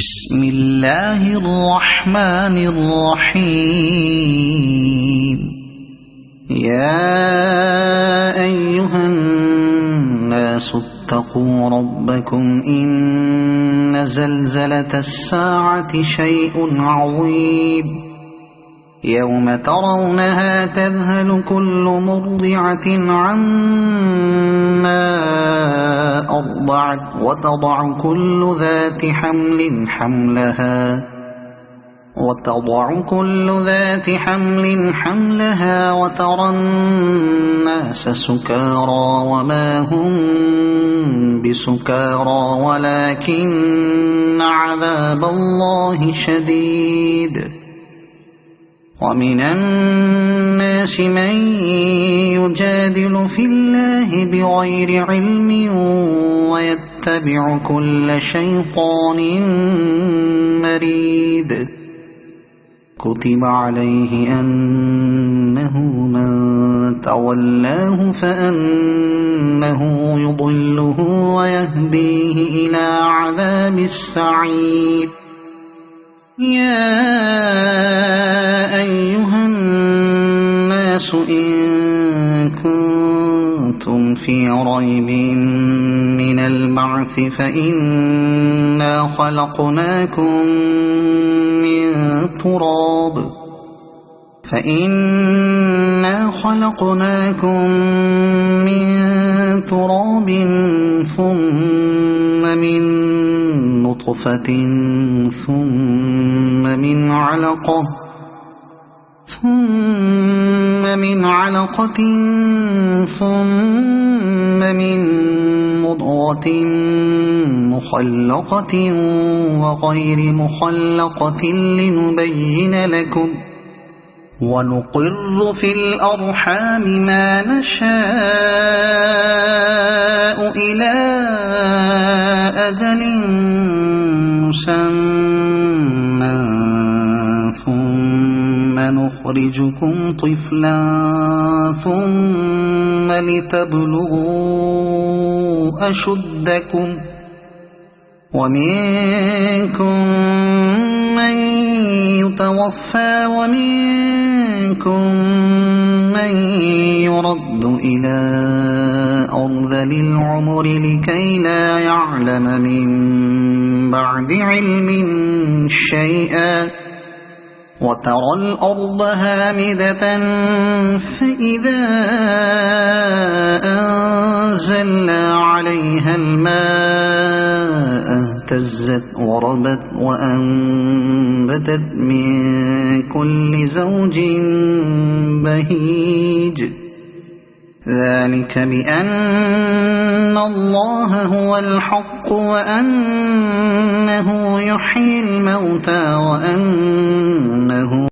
بسم الله الرحمن الرحيم. يا أيها الناس اتقوا ربكم إن زلزلة الساعة شيء عظيم يوم ترونها تذهل كل مرضعة عما أرضعت وتضع كل ذات حمل حملها وترى الناس سكارى وما هم بسكارى ولكن عذاب الله شديد. ومن الناس من يجادل في الله بغير علم ويتبع كل شيطان مريد. كتب عليه أنه من تولاه فأنه يضله ويهديه إلى عذاب السعير. يا أيها الناس إن كنتم في ريب من البعث فإنا خلقناكم من تراب ثم من نطفة ثم من علقة ثم من مضغة مخلقة وغير مخلقة لنبين لكم. ونقر في الأرحام ما نشاء إلى أجل مسمى ثم نخرجكم طفلا ثم لتبلغوا أشدكم. ومنكم من يتوفى ومنكم من يرد إلى أرذل العمر لكي لا يعلم من بعد علم شيئا. وترى الأرض هامدة فإذا أنزلنا عليها الماء اهتزت وربت وأنبتت من كل زوج بهيج. ذلك بأن الله هو الحق وأنه يحيي الموتى وأنه